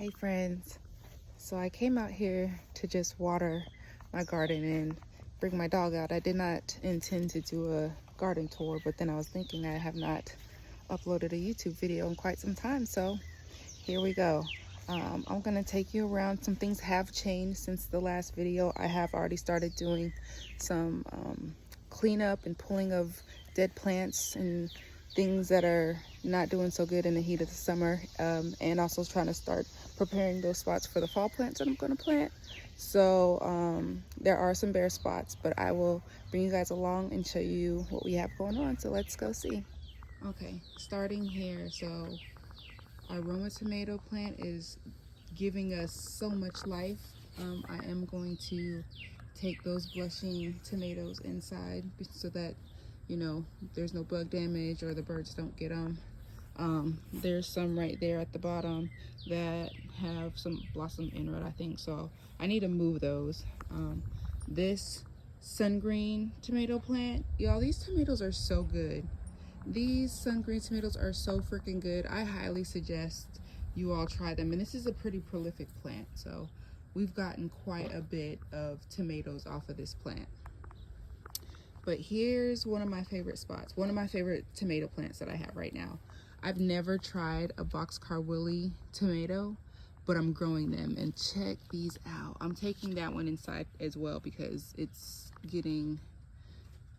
Hey friends, so I came out here to just water my garden and bring my dog out. I did not intend to do a garden tour, but then I was thinking I have not uploaded a YouTube video in quite some time, so here we go. I'm gonna take you around. Some things have changed since the last video. I have already started doing some cleanup and pulling of dead plants and things that are not doing so good in the heat of the summer, and also trying to start preparing those spots for the fall plants that I'm going to plant. So there are some bare spots, but I will bring you guys along and show you what we have going on. So let's go see. Okay, starting here. So our Roma tomato plant is giving us so much life. I am going to take those blushing tomatoes inside so that, you know, there's no bug damage or the birds don't get them. There's some right there at the bottom that have some blossom inroad, I think, so I need to move those. This sun green tomato plant, y'all, these tomatoes are so good. These sun green tomatoes are so freaking good. I highly suggest you all try them, and this is a pretty prolific plant, so we've gotten quite a bit of tomatoes off of this plant. But here's one of my favorite spots, one of my favorite tomato plants that I have right now. I've never tried a boxcar Willie tomato, but I'm growing them, and check these out. I'm taking that one inside as well because it's getting,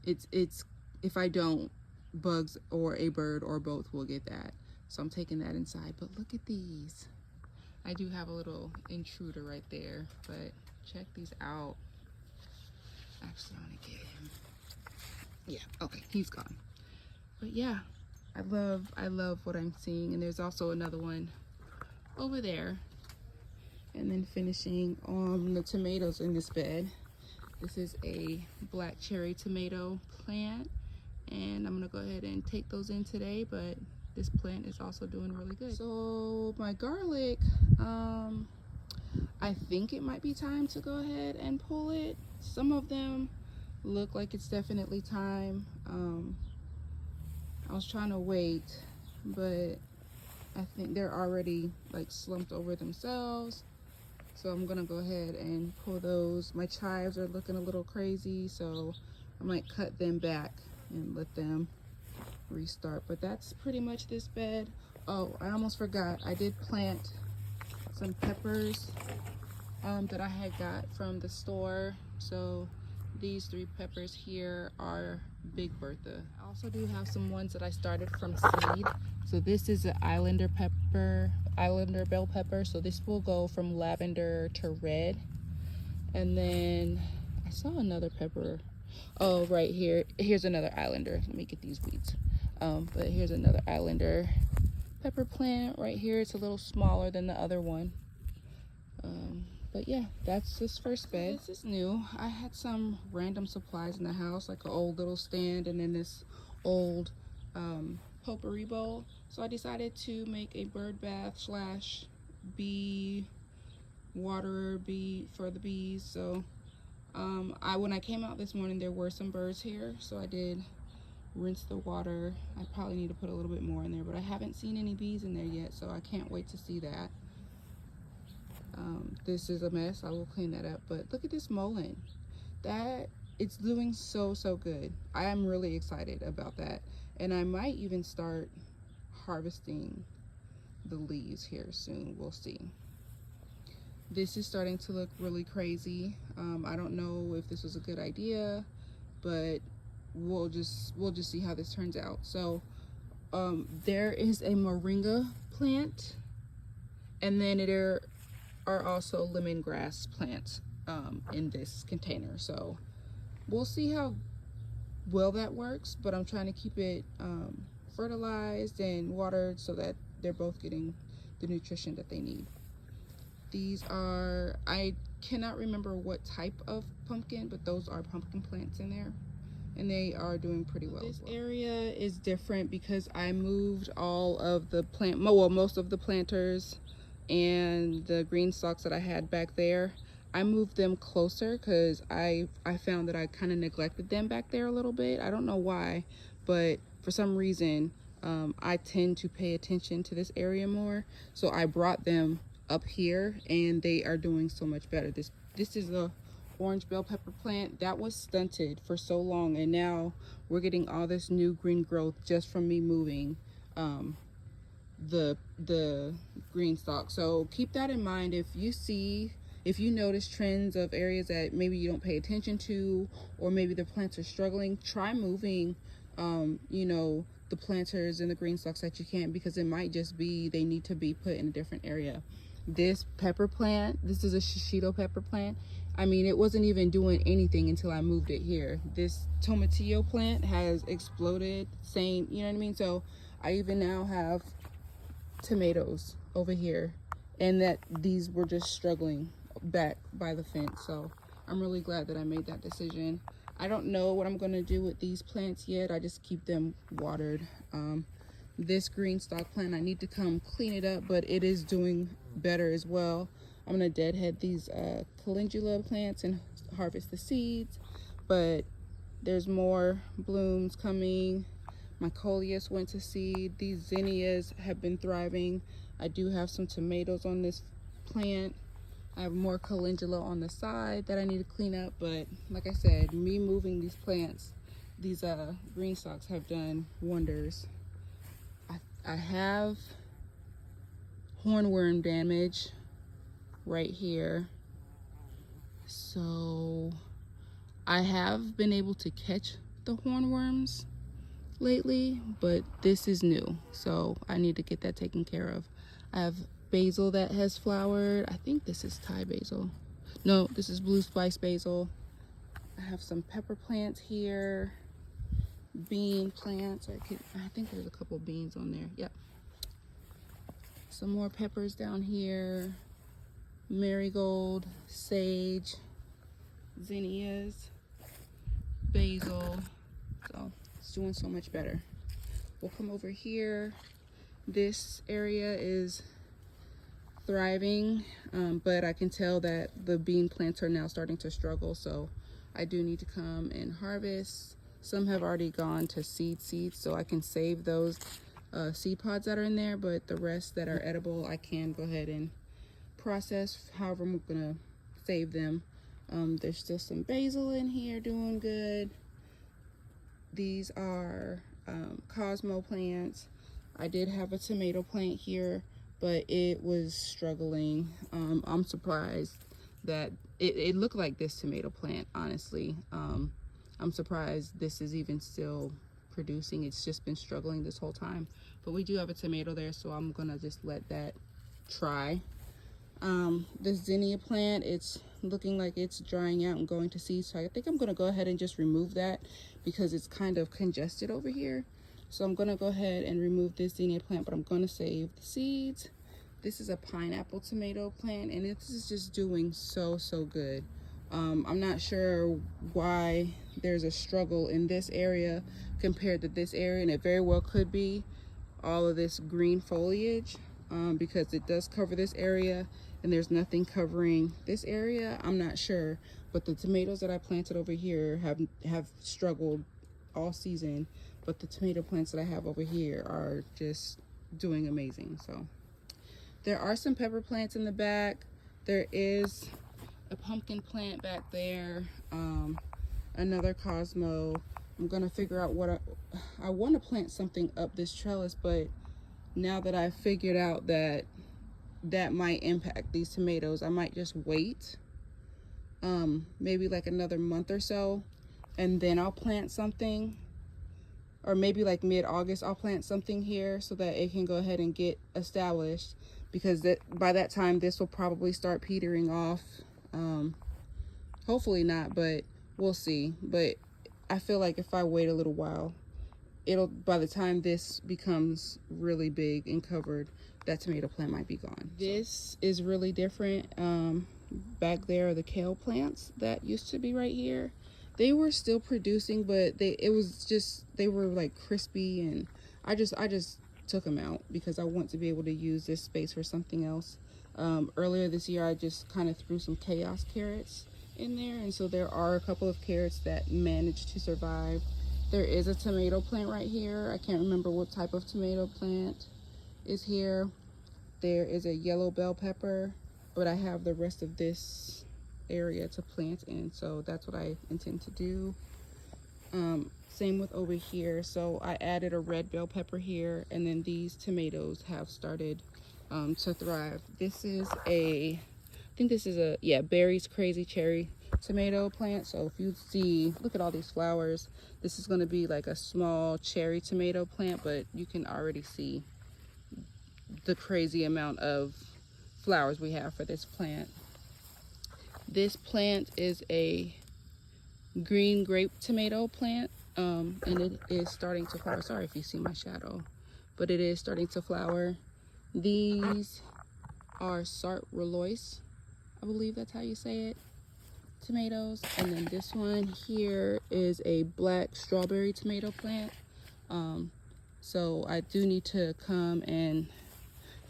if I don't, bugs or a bird or both will get that. So I'm taking that inside, but look at these. I do have a little intruder right there, but check these out. Actually, I want to get him. Yeah, okay, he's gone. But yeah, I love what I'm seeing. And there's also another one over there. And then finishing on the tomatoes in this bed. This is a black cherry tomato plant, and I'm gonna go ahead and take those in today, but this plant is also doing really good. So my garlic, I think it might be time to go ahead and pull it. Some of them look like it's definitely time. I was trying to wait, but I think they're already like slumped over themselves. So I'm gonna go ahead and pull those. My chives are looking a little crazy, so I might cut them back and let them restart. But that's pretty much this bed. Oh, I almost forgot. I did plant some peppers that I had got from the store. So these 3 peppers here are Big Bertha. I also do have some ones that I started from seed. So this is an Islander pepper, Islander bell pepper. So this will go from lavender to red. And then I saw another pepper. Oh, right here. Here's another Islander. Let me get these weeds. But here's another Islander pepper plant right here. It's a little smaller than the other one. But yeah, that's this first bed. This is new. I had some random supplies in the house, like an old little stand and then this old potpourri bowl. So I decided to make a bird bath slash bee waterer for the bees. So when I came out this morning, there were some birds here, so I did rinse the water. I probably need to put a little bit more in there, but I haven't seen any bees in there yet, so I can't wait to see that. This is a mess. I will clean that up. But look at this mullein. It's doing so good. I am really excited about that, and I might even start harvesting the leaves here soon. We'll see. This is starting to look really crazy. I don't know if this was a good idea, but we'll just see how this turns out. So there is a moringa plant, and then there are also lemongrass plants in this container. So we'll see how well that works, but I'm trying to keep it fertilized and watered so that they're both getting the nutrition that they need. These are, I cannot remember what type of pumpkin, but those are pumpkin plants in there, and they are doing pretty well. This area is different because I moved all of the most of the planters and the green stalks that I had back there. I moved them closer because I found that I kind of neglected them back there a little bit. I don't know why, but for some reason I tend to pay attention to this area more, so I brought them up here, and they are doing so much better. This is a orange bell pepper plant that was stunted for so long, and now we're getting all this new green growth just from me moving the green stalk. So keep that in mind. If you notice trends of areas that maybe you don't pay attention to, or maybe the plants are struggling, try moving the planters and the green stalks that you can, because it might just be they need to be put in a different area. This pepper plant, this is a shishito pepper plant. I mean, it wasn't even doing anything until I moved it here. This tomatillo plant has exploded, same, you know what I mean? So I even now have tomatoes over here, and that these were just struggling back by the fence. So I'm really glad that I made that decision. I don't know what I'm gonna do with these plants yet. I just keep them watered. This green stalk plant, I need to come clean it up, but it is doing better as well. I'm gonna deadhead these calendula plants and harvest the seeds, but there's more blooms coming. My coleus went to seed. These zinnias have been thriving. I do have some tomatoes on this plant. I have more calendula on the side that I need to clean up, but like I said, me moving these plants, these green stalks have done wonders. I have hornworm damage right here. So I have been able to catch the hornworms lately, but this is new, so I need to get that taken care of. I have basil that has flowered. I think this is Thai basil. No, this is blue spice basil. I have some pepper plants here, bean plants. I think there's a couple beans on there. Yep. Some more peppers down here, marigold, sage, zinnias, basil. So it's doing so much better. We'll come over here. This area is thriving, but I can tell that the bean plants are now starting to struggle, so I do need to come and harvest. Some have already gone to seeds, so I can save those seed pods that are in there, but the rest that are edible I can go ahead and process. However, I'm gonna save them. There's still some basil in here doing good. These are Cosmo plants. I did have a tomato plant here, but it was struggling. I'm surprised that it looked like this tomato plant, honestly. I'm surprised this is even still producing. It's just been struggling this whole time. But we do have a tomato there, so I'm gonna just let that try. This zinnia plant, it's looking like it's drying out and going to seed, so I think I'm gonna go ahead and just remove that because it's kind of congested over here. So I'm gonna go ahead and remove this zinnia plant, but I'm gonna save the seeds. This is a pineapple tomato plant, and this is just doing so good. I'm not sure why there's a struggle in this area compared to this area, and it very well could be all of this green foliage, because it does cover this area and there's nothing covering this area. I'm not sure, but the tomatoes that I planted over here have struggled all season, but the tomato plants that I have over here are just doing amazing. So there are some pepper plants in the back. There is a pumpkin plant back there, another Cosmo. I'm gonna figure out what I want to plant something up this trellis, but now that I've figured out that might impact these tomatoes, I might just wait maybe like another month or so, and then I'll plant something, or maybe like mid-August I'll plant something here so that it can go ahead and get established, because by that time this will probably start petering off. Hopefully not, but we'll see. But I feel like if I wait a little while, by the time this becomes really big and covered, that tomato plant might be gone. This is really different. Back there are the kale plants that used to be right here. They were still producing, but they were like crispy, and I just took them out because I want to be able to use this space for something else. Earlier this year I just kind of threw some chaos carrots in there, and so there are a couple of carrots that managed to survive. There is a tomato plant right here. I can't remember what type of tomato plant is here. There is a yellow bell pepper, but I have the rest of this area to plant in, so that's what I intend to do. Same with over here. So I added a red bell pepper here, and then these tomatoes have started to thrive. This is I think this is a, yeah, Barry's Crazy Cherry tomato plant. So if you see, look at all these flowers. This is going to be like a small cherry tomato plant, but you can already see the crazy amount of flowers we have for this plant. This plant is a green grape tomato plant, and it is starting to flower. Sorry if you see my shadow, but it is starting to flower. These are Sart Relois, I believe that's how you say it, tomatoes. And then this one here is a black strawberry tomato plant. So I do need to come and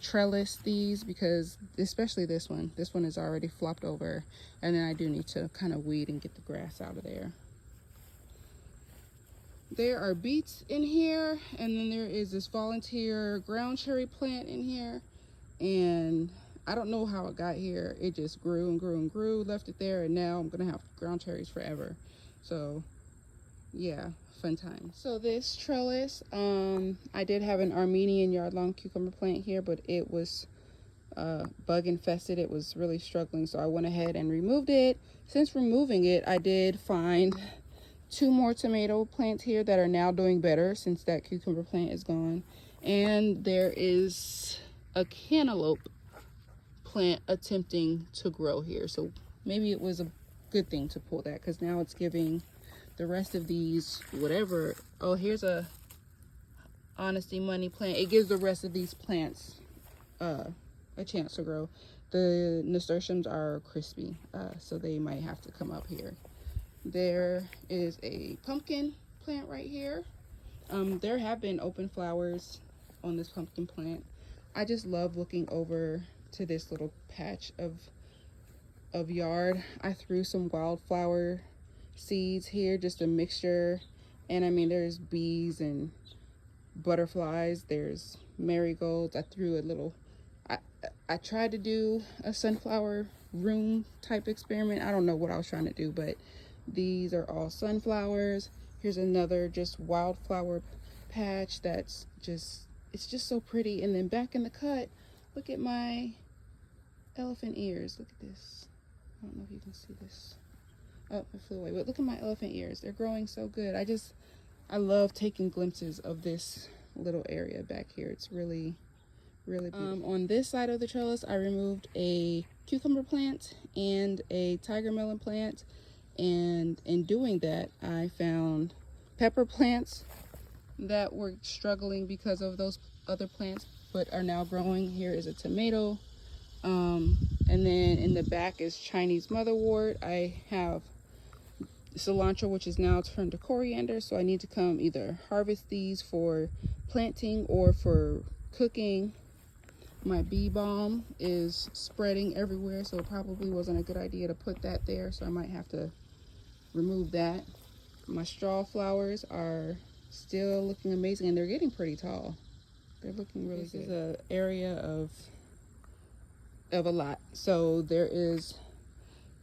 trellis these, because especially this one is already flopped over, and then I do need to kind of weed and get the grass out of there. There are beets in here, and then there is this volunteer ground cherry plant in here, and I don't know how it got here. It just grew and grew and grew, left it there, and now I'm gonna have ground cherries forever. So yeah, fun time. So this trellis, I did have an Armenian yard-long cucumber plant here, but it was bug infested. It was really struggling, so I went ahead and removed it. Since removing it, I did find 2 more tomato plants here that are now doing better since that cucumber plant is gone. And there is a cantaloupe plant attempting to grow here, so maybe it was a good thing to pull that, because now it's giving the rest of these whatever. Oh, here's a honesty money plant. It gives the rest of these plants a chance to grow. The nasturtiums are crispy, so they might have to come up here. There is a pumpkin plant right here. There have been open flowers on this pumpkin plant. I just love looking over to this little patch of yard. I threw some wildflower seeds here, just a mixture, and I mean, there's bees and butterflies, there's marigolds. I threw a little, I tried to do a sunflower room type experiment. I don't know what I was trying to do, but these are all sunflowers. Here's another just wildflower patch that's just, it's just so pretty. And then back in the cut, look at my elephant ears. Look at this. I don't know if you can see this. Oh, it flew away. But look at my elephant ears. They're growing so good. I love taking glimpses of this little area back here. It's really, really beautiful. On this side of the trellis, I removed a cucumber plant and a tiger melon plant. And in doing that, I found pepper plants that were struggling because of those other plants, but are now growing. Here is a tomato. And then in the back is Chinese motherwort. I have cilantro, which is now turned to coriander, so I need to come either harvest these for planting or for cooking. My bee balm is spreading everywhere, so it probably wasn't a good idea to put that there, so I might have to remove that. My straw flowers are still looking amazing, and they're getting pretty tall. They're looking really good. This is an area of a lot. So there is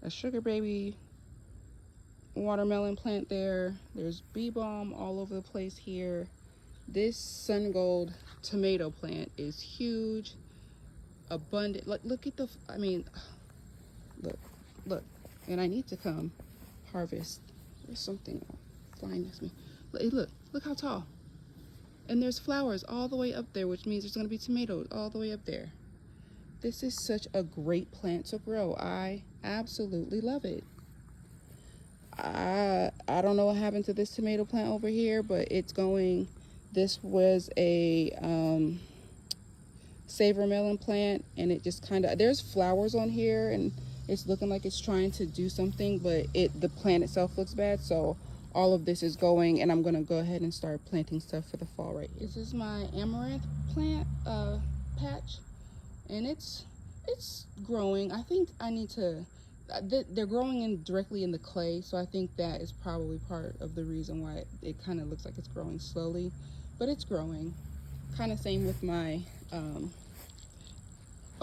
a sugar baby watermelon plant there. There's bee balm all over the place here. This sun gold tomato plant is huge, abundant. Look at the, I mean, look, and I need to come harvest. There's something flying next to me. Look how tall. And there's flowers all the way up there, which means there's going to be tomatoes all the way up there. This is such a great plant to grow. I absolutely love it. I don't know what happened to this tomato plant over here, but it's going. This was a savor melon plant, and it just kind of, there's flowers on here, and it's looking like it's trying to do something, but the plant itself looks bad. So all of this is going, and I'm gonna go ahead and start planting stuff for the fall right here. This is my amaranth plant patch, and it's growing. I think I need to, they're growing directly in the clay, so I think that is probably part of the reason why it kind of looks like it's growing slowly, but it's growing. Kind of same with my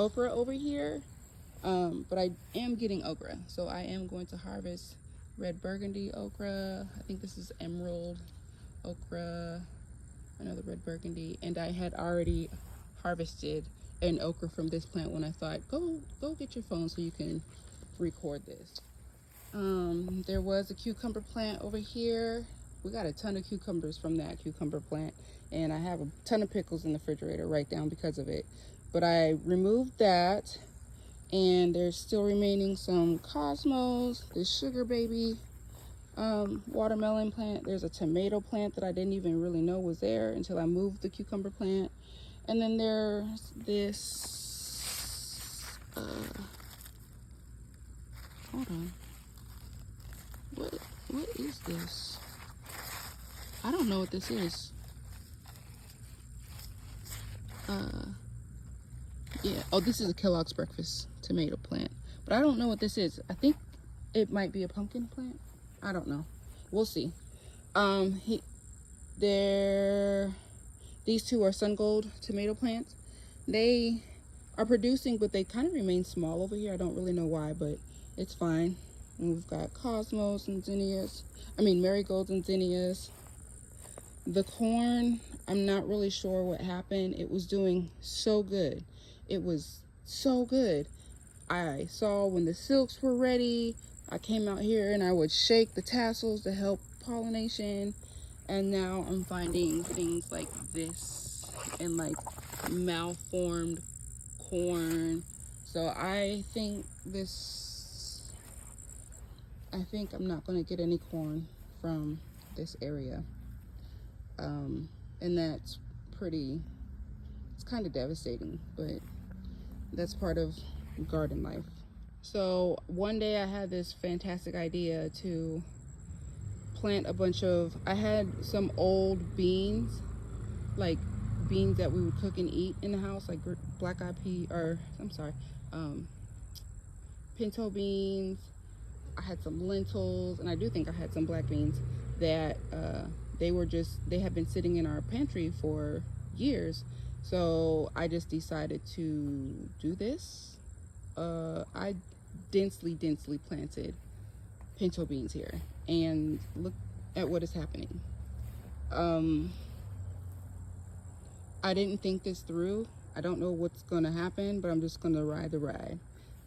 okra over here, but I am getting okra. So I am going to harvest red burgundy okra. I think this is emerald okra, another red burgundy. And I had already harvested an okra from this plant when I thought, go get your phone so you can record this. There was a cucumber plant over here. We got a ton of cucumbers from that cucumber plant, and I have a ton of pickles in the refrigerator right down because of it. But I removed that, and there's still remaining some cosmos, this sugar baby watermelon plant. There's a tomato plant that I didn't even really know was there until I moved the cucumber plant. And then there's this hold on, what is this? I don't know what this is. Yeah, oh, this is a Kellogg's breakfast tomato plant, but I don't know what this is. I think it might be a pumpkin plant. I don't know, we'll see. These two are sun gold tomato plants. They are producing, but they kind of remain small over here. I don't really know why, but it's fine. And we've got cosmos and zinnias, marigolds and zinnias. The corn, I'm not really sure what happened. It was doing so good. It was so good. I saw when the silks were ready, I came out here and I would shake the tassels to help pollination. And now I'm finding things like this and like malformed corn. So I think I'm not going to get any corn from this area. And that's it's kind of devastating, but that's part of garden life. So one day I had this fantastic idea to plant I had some old beans, like beans that we would cook and eat in the house, like black eyed pea, pinto beans. I had some lentils, and I do think I had some black beans that they had been sitting in our pantry for years. So I just decided to do this. I densely planted pinto beans here, and look at what is happening. I didn't think this through. I don't know what's gonna happen, but I'm just gonna ride the ride.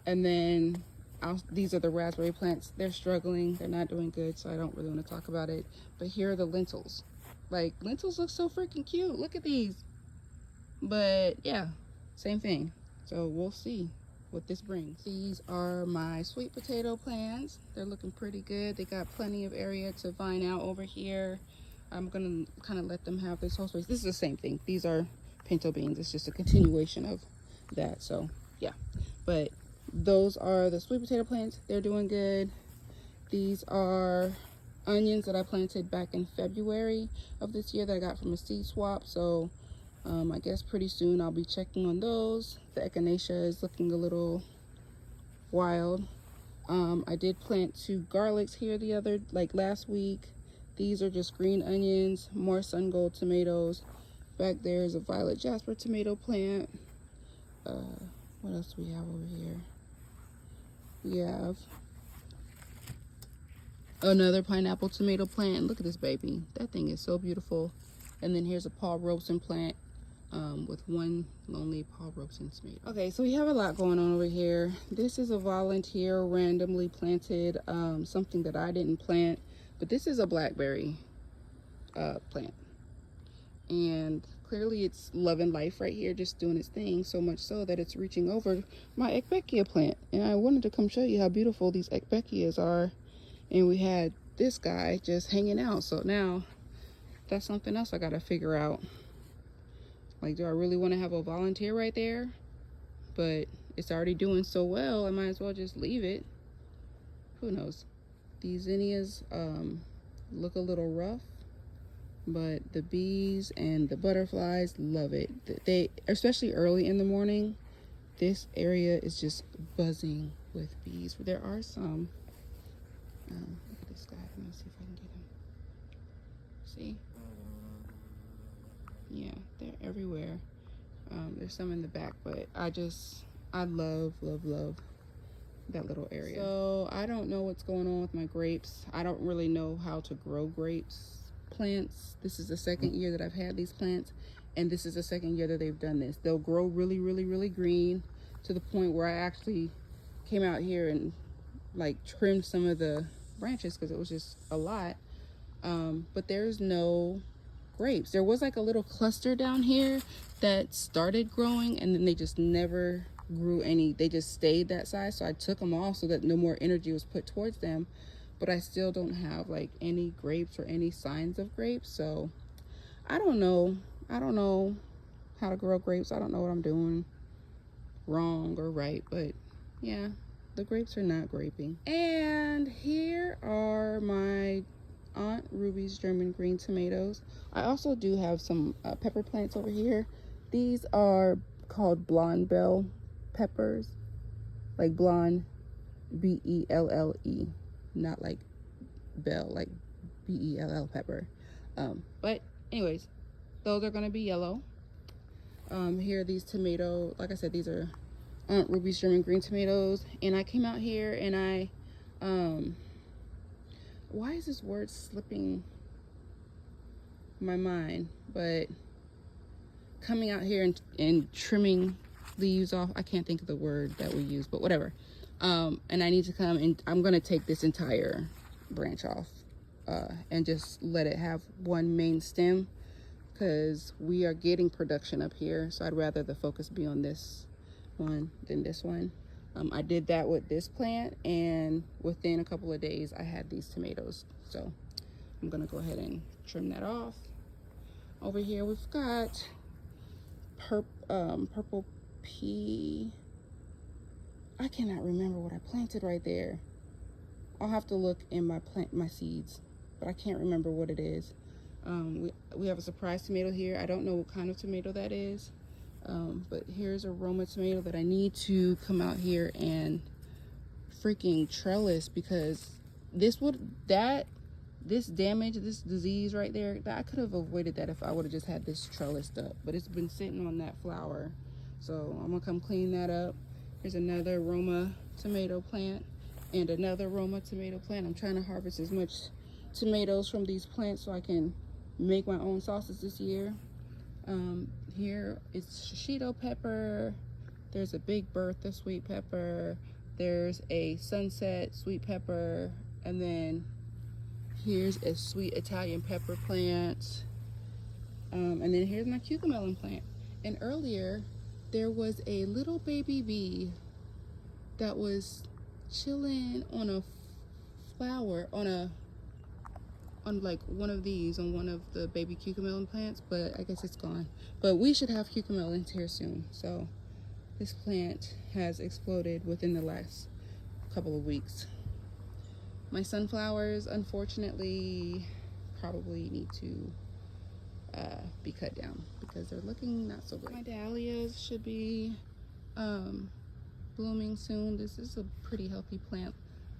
And then these are the raspberry plants. They're struggling, they're not doing good, so I don't really want to talk about it. But here are the lentils. Like, lentils look so freaking cute. Look at these. But yeah, same thing. So we'll see what this brings. These are my sweet potato plants. They're looking pretty good. They got plenty of area to vine out over here. I'm gonna kind of let them have this whole space. This is the same thing. These are pinto beans. It's just a continuation of that. So yeah, but those are the sweet potato plants. They're doing good. These are onions that I planted back in February of this year that I got from a seed swap. So I guess pretty soon I'll be checking on those. The echinacea is looking a little wild. I did plant 2 garlics here last week. These are just green onions, more sun gold tomatoes. Back there is a violet jasper tomato plant. What else do we have over here? We have another pineapple tomato plant. Look at this baby. That thing is so beautiful. And then here's a Paul Robeson plant with one lonely Paul Robeson tomato. Okay, so we have a lot going on over here. This is a volunteer randomly planted something that I didn't plant, but this is a blackberry plant. And clearly it's loving life right here, just doing its thing, so much so that it's reaching over my Ecbeckia plant. And I wanted to come show you how beautiful these Ecbeckias are. And we had this guy just hanging out. So now that's something else I gotta figure out. Like, do I really want to have a volunteer right there? But it's already doing so well, I might as well just leave it. Who knows? These zinnias look a little rough, but the bees and the butterflies love it. They, especially early in the morning, this area is just buzzing with bees. There are some. Look at this guy. Let me see if I can get him. See? Yeah, they're everywhere. There's some in the back, but I just I love, love, love that little area. So I don't know what's going on with my grapes. I don't really know how to grow plants. This is the second year that I've had these plants, and this is the second year that they've done this. They'll grow really, really, really green to the point where I actually came out here and like trimmed some of the branches because it was just a lot. But there's no grapes. There was like a little cluster down here that started growing, and then they just never grew any. They just stayed that size, so I took them off so that no more energy was put towards them. But I still don't have like any grapes or any signs of grapes. So I don't know how to grow grapes. I don't know what I'm doing wrong or right, but yeah, the grapes are not graping. And here are my Aunt Ruby's German green tomatoes. I also do have some pepper plants over here. These are called blonde bell peppers, like blonde, B-E-L-L-E, not like bell, like B-E-L-L pepper. But anyways, those are gonna be yellow. Here are these tomato, like I said, these are Aunt Ruby's German green tomatoes. And I came out here and I why is this word slipping my mind? But coming out here and trimming leaves off, I can't think of the word that we use, but whatever. And I need to come and I'm gonna take this entire branch off and just let it have one main stem, because we are getting production up here, so I'd rather the focus be on this one than this one. I did that with this plant, and within a couple of days I had these tomatoes, so I'm gonna go ahead and trim that off. Over here we've got purple pea. I cannot remember what I planted right there. I'll have to look in my seeds, but I can't remember what it is. We have a surprise tomato here. I don't know what kind of tomato that is, but here's a Roma tomato that I need to come out here and freaking trellis, because this damage, this disease right there, that I could have avoided that if I would have just had this trellised up, but it's been sitting on that flower. So I'm gonna come clean that up. Here's another Roma tomato plant and another Roma tomato plant. I'm trying to harvest as much tomatoes from these plants so I can make my own sauces this year. Here it's shishito pepper. There's a Big Bertha sweet pepper. There's a Sunset sweet pepper. And then here's a sweet Italian pepper plant. And then here's my cucamelon plant. And earlier there was a little baby bee that was chilling on a flower, on like one of these, on one of the baby cucamelon plants, but I guess it's gone. But we should have cucamelons here soon. So this plant has exploded within the last couple of weeks. My sunflowers, unfortunately, probably need to be cut down because they're looking not so great. My dahlias should be blooming soon. This is a pretty healthy plant.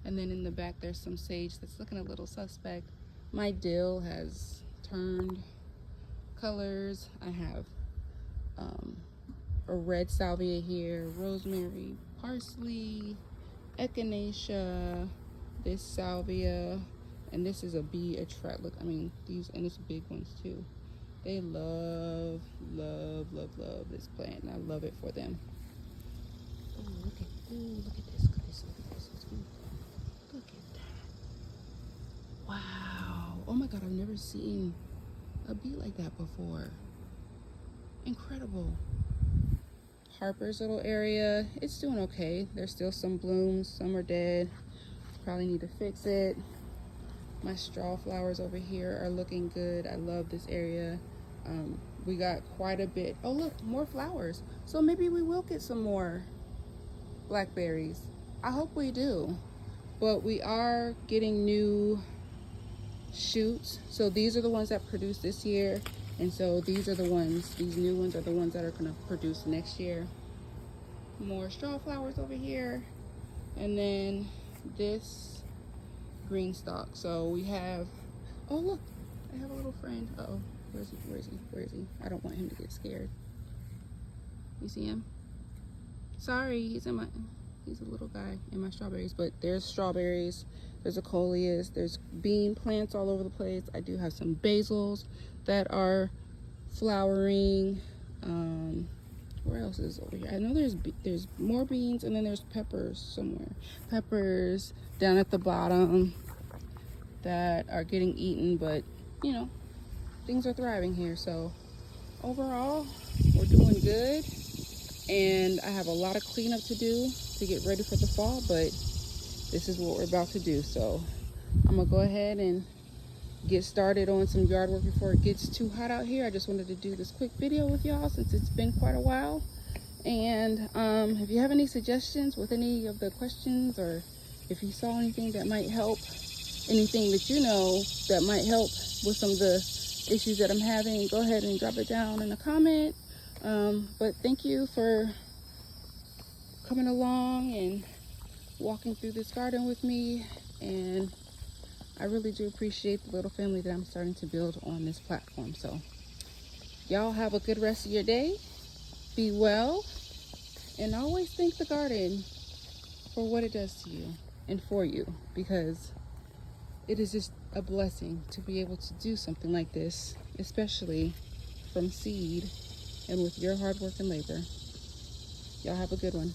And then in the back there's some sage that's looking a little suspect. My dill has turned colors. I have a red salvia here, rosemary, parsley, echinacea, this salvia, and this is a bee attract. Look, I mean, these, and it's big ones too. They love, love, love, love this plant, and I love it for them. Oh, look at this, look at this, look at this. Look at that. Wow. Oh my God, I've never seen a bee like that before. Incredible. Harper's little area, it's doing okay. There's still some blooms, some are dead. Probably need to fix it. My straw flowers over here are looking good. I love this area. We got quite a bit. Oh look, more flowers. So maybe we will get some more blackberries. I hope we do. But we are getting new shoots. So these are the ones that produced this year. And so these are the ones, these new ones are the ones that are gonna produce next year. More straw flowers over here. And then this green stalk. So we have, oh look, I have a little friend. Uh-oh, where is he, where is he, where is he? I don't want him to get scared. You see him? Sorry, he's a little guy in my strawberries, but there's strawberries, there's a coleus, there's bean plants all over the place. I do have some basils that are flowering. Where else is over here? I know there's more beans, and then there's peppers somewhere. Peppers down at the bottom that are getting eaten, but you know, things are thriving here. So overall, we're doing good, and I have a lot of cleanup to do to get ready for the fall, but this is what we're about to do. So I'm gonna go ahead and get started on some yard work before it gets too hot out here. I just wanted to do this quick video with y'all since it's been quite a while. And if you have any suggestions with any of the questions, or if you saw anything that might help, anything that you know that might help with some of the issues that I'm having, go ahead and drop it down in a comment. But thank you for coming along and walking through this garden with me, and I really do appreciate the little family that I'm starting to build on this platform. So y'all have a good rest of your day. Be well, and always thank the garden for what it does to you and for you, because it is just a blessing to be able to do something like this, especially from seed and with your hard work and labor. Y'all have a good one.